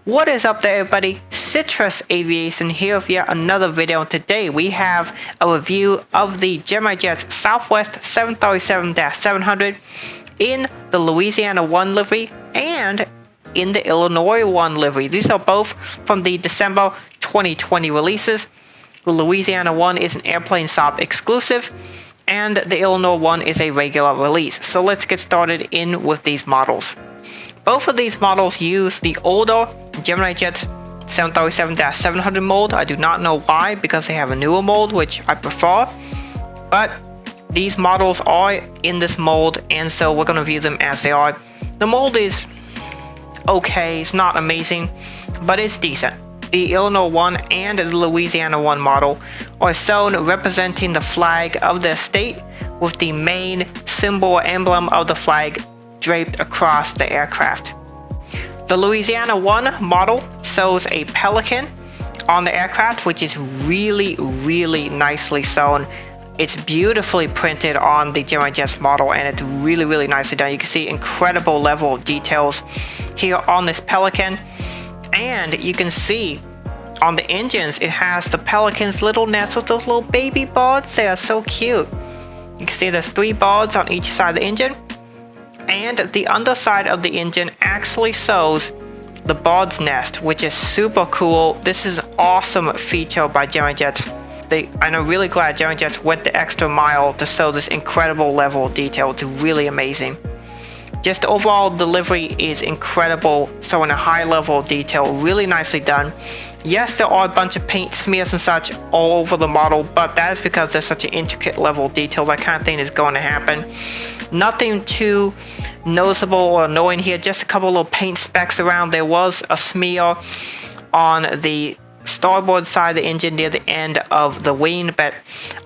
What is up there, everybody? Citrus Aviation here with yet another video. Today we have a review of the Gemini Jets Southwest 737-700 in the Louisiana 1 livery and in the Illinois 1 livery. These are both from the December 2020 releases. The Louisiana 1 is an airplane shop exclusive and the Illinois 1 is a regular release. So let's get started in with these models. Both of these models use the older Gemini Jets 737-700 mold. I do not know why, because they have a newer mold which I prefer, but these models are in this mold and so we're going to view them as they are. The mold is okay, it's not amazing, but it's decent. The Illinois 1 and the Louisiana 1 model are sewn representing the flag of the state with the main symbol or emblem of the flag draped across the aircraft. The Louisiana 1 model shows a pelican on the aircraft, which is really nicely sewn. It's beautifully printed on the Gemini Jets model and it's really nicely done. You can see incredible level of details here on this pelican, and you can see on the engines it has the pelican's little nest with those little baby birds. They are so cute. You can see there's 3 birds on each side of the engine. And the underside of the engine actually shows the bird's nest, which is super cool. This is an awesome feature by Gemini Jets. I'm really glad Gemini Jets went the extra mile to show this incredible level of detail. It's really amazing. Just overall, the delivery is incredible, showing a high level of detail, really nicely done. Yes, there are a bunch of paint smears and such all over the model, but that is because there's such an intricate level of detail. That kind of thing is going to happen. Nothing too noticeable or annoying here, just a couple little paint specks around. There was a smear on the starboard side of the engine near the end of the wing, but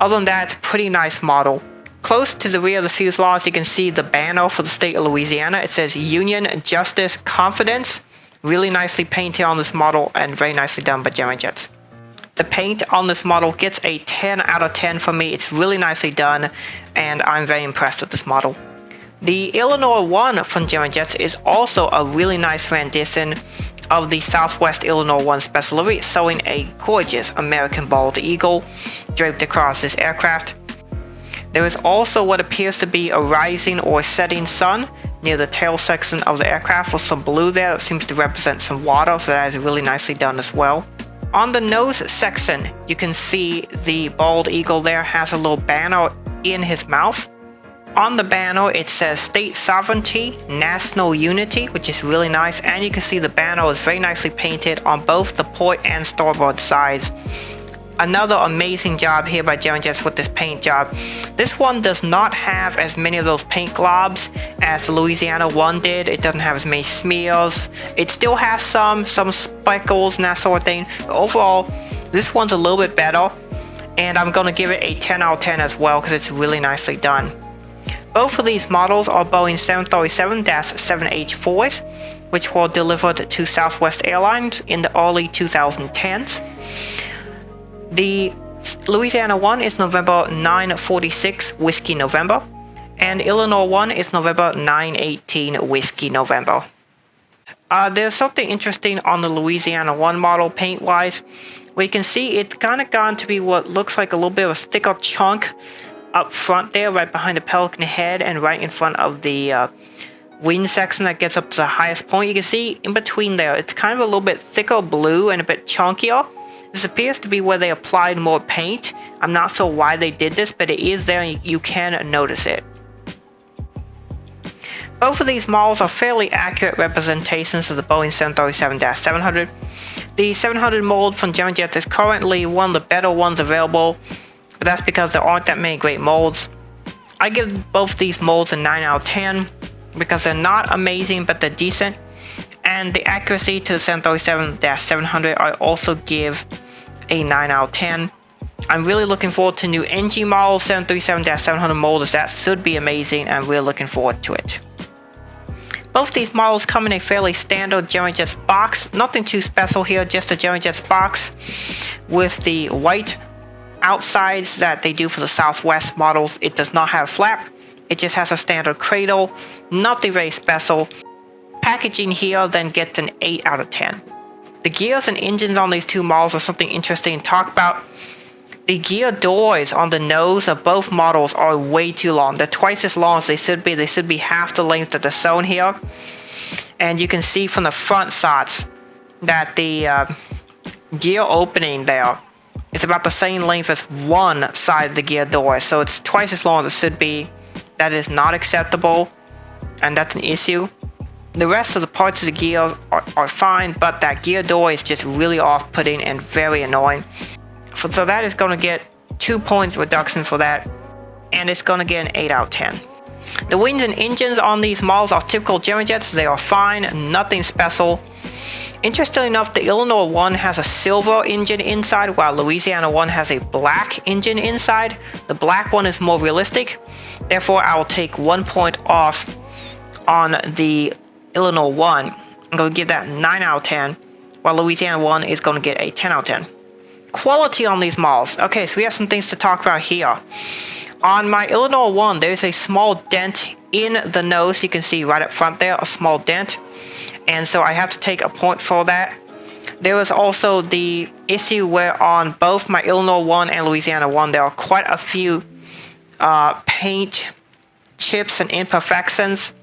other than that, pretty nice model. Close to the rear of the fuselage, you can see the banner for the state of Louisiana. It says Union, Justice, Confidence. Really nicely painted on this model and very nicely done by Gemini Jets. The paint on this model gets a 10 out of 10 from me. It's really nicely done and I'm very impressed with this model. The Illinois 1 from Gemini Jets is also a really nice rendition of the Southwest Illinois 1 special livery, showing a gorgeous American bald eagle draped across this aircraft. There is also what appears to be a rising or setting sun near the tail section of the aircraft with some blue there that seems to represent some water, so that is really nicely done as well. On the nose section, you can see the bald eagle there has a little banner in his mouth. On the banner, it says State Sovereignty, National Unity, which is really nice, and you can see the banner is very nicely painted on both the port and starboard sides. Another amazing job here by Gemini Jets with this paint job. This one does not have as many of those paint globs as the Louisiana 1 did. It doesn't have as many smears. It still has some speckles and that sort of thing. But overall, this one's a little bit better. And I'm going to give it a 10 out of 10 as well because it's really nicely done. Both of these models are Boeing 737-784s, which were delivered to Southwest Airlines in the early 2010s. The Louisiana 1 is November 946 Whiskey November, and Illinois 1 is November 918 Whiskey November. There's something interesting on the Louisiana 1 model paint-wise, where you can see it's kind of gone to be what looks like a little bit of a thicker chunk up front there, right behind the pelican head and right in front of the wing section that gets up to the highest point. You can see in between there, it's kind of a little bit thicker blue and a bit chunkier. This appears to be where they applied more paint. I'm not sure why they did this, but it is there and you can notice it. Both of these models are fairly accurate representations of the Boeing 737-700. The 700 mold from Gemini Jets is currently one of the better ones available, but that's because there aren't that many great molds. I give both these molds a 9 out of 10 because they're not amazing, but they're decent. And the accuracy to the 737-700 I also give a 9 out of 10. I'm really looking forward to new NG model 737-700 mold, as that should be amazing and I'm really looking forward to it. Both these models come in a fairly standard Gemini Jets box. Nothing too special here, just a Gemini Jets box with the white outsides that they do for the Southwest models. It does not have a flap. It just has a standard cradle. Nothing very special. Packaging here then gets an 8 out of 10. The gears and engines on these two models are something interesting to talk about. The gear doors on the nose of both models are way too long. They're twice as long as they should be. They should be half the length that they're shown here. And you can see from the front shots that the gear opening there is about the same length as one side of the gear door. So it's twice as long as it should be. That is not acceptable, and that's an issue. The rest of the parts of the gear are fine, but that gear door is just really off-putting and very annoying. So that is going to get 2 points reduction for that, and it's going to get an 8 out of 10. The wings and engines on these models are typical Gemini Jets. They are fine, nothing special. Interestingly enough, the Illinois one has a silver engine inside, while Louisiana one has a black engine inside. The black one is more realistic. Therefore, I will take 1 point off on the Illinois one. I'm going to give that 9 out of 10, while Louisiana one is going to get a 10 out of 10. Quality on these models. Okay, so we have some things to talk about here. On my Illinois one, there's a small dent in the nose. You can see right up front there, a small dent. And so I have to take a point for that. There was also the issue where on both my Illinois one and Louisiana one, there are quite a few paint chips and imperfections,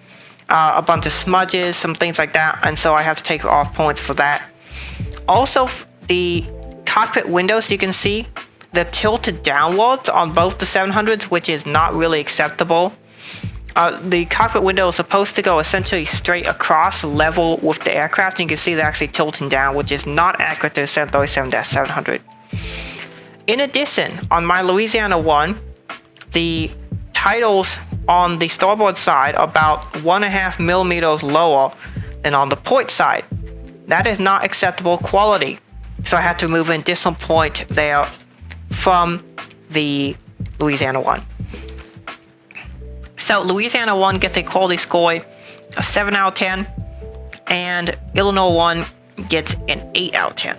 a bunch of smudges, some things like that. And so I have to take off points for that. Also, the cockpit windows, you can see they're tilted downwards on both the 700s, which is not really acceptable. The cockpit window is supposed to go essentially straight across, level with the aircraft. And you can see they're actually tilting down, which is not accurate to the 737-700. In addition, on my Louisiana one, the titles on the starboard side are about 1.5 millimeters lower than on the port side. That is not acceptable quality. So I had to move an additional point there from the Louisiana one. So Louisiana one gets a quality score of 7 out of 10, and Illinois one gets an 8 out of 10.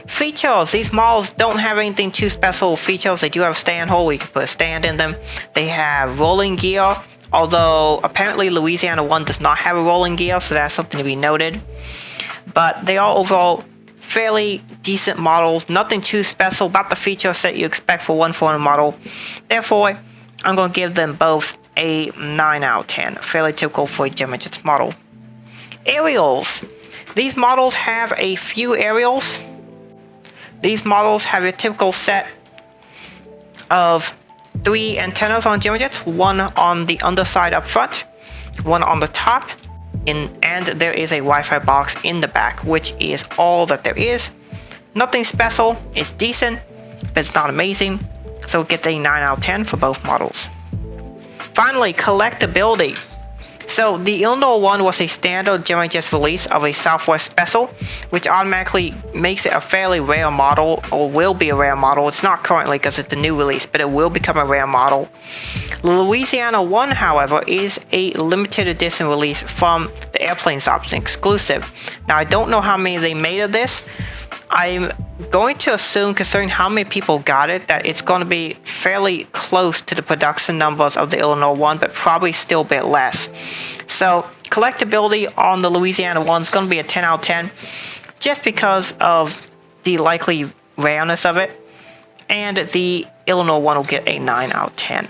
Features. These models don't have anything too special features. They do have a stand hole where you can put a stand in them. They have rolling gear, although apparently Louisiana one does not have a rolling gear, so that's something to be noted. But they are overall fairly decent models. Nothing too special about the feature set you expect for one 400 model. Therefore, I'm going to give them both a 9 out of 10. Fairly typical for a Gemini Jets model. Aerials. These models have a few aerials. These models have a typical set of 3 antennas on Gemini Jets. One on the underside up front, one on the top, and there is a Wi-Fi box in the back, which is all that there is. Nothing special. It's decent, but it's not amazing. So it gets a 9 out of 10 for both models. Finally, collectability. So the Illinois one was a standard Gemini Jets release of a Southwest Special, which automatically makes it a fairly rare model, or will be a rare model. It's not currently because it's the new release, but it will become a rare model. Louisiana one, however, is a limited edition release from the Airplane Shops, an exclusive. Now I don't know how many they made of this. I'm going to assume, considering how many people got it, that it's going to be fairly close to the production numbers of the Illinois one, but probably still a bit less. So collectability on the Louisiana one is going to be a 10 out of 10, just because of the likely rareness of it, and the Illinois one will get a 9 out of 10.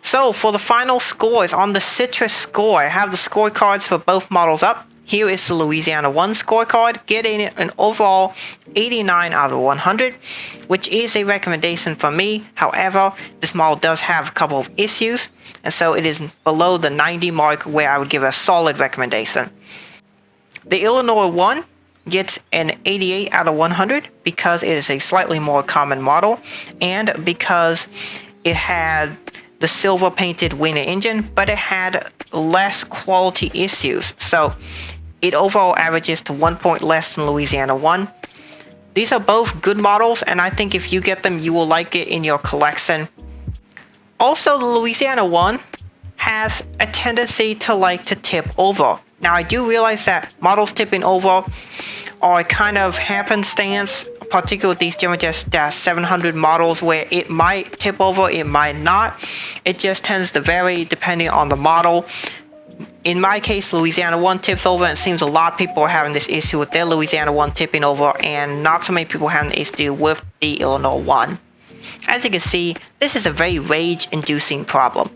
So for the final scores on the Citrus score, I have the scorecards for both models up. Here is the Louisiana one scorecard, getting an overall 89 out of 100, which is a recommendation from me. However, this model does have a couple of issues, and so it is below the 90 mark where I would give a solid recommendation. The Illinois one gets an 88 out of 100 because it is a slightly more common model, and because it had the silver painted wing and engine, but it had less quality issues. So it overall averages to 1 point less than Louisiana one. These are both good models, and I think if you get them, you will like it in your collection. Also, the Louisiana one has a tendency to like to tip over. Now, I do realize that models tipping over are kind of happenstance, particularly with these Gemini Jets 700 models, where it might tip over, it might not. It just tends to vary depending on the model. In my case, Louisiana 1 tips over, and it seems a lot of people are having this issue with their Louisiana 1 tipping over, and not so many people having the issue with the Illinois 1. As you can see, this is a very rage-inducing problem.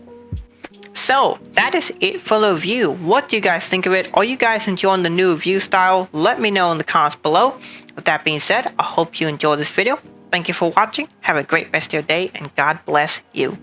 So, that is it for the review. What do you guys think of it? Are you guys enjoying the new review style? Let me know in the comments below. With that being said, I hope you enjoyed this video. Thank you for watching. Have a great rest of your day, and God bless you.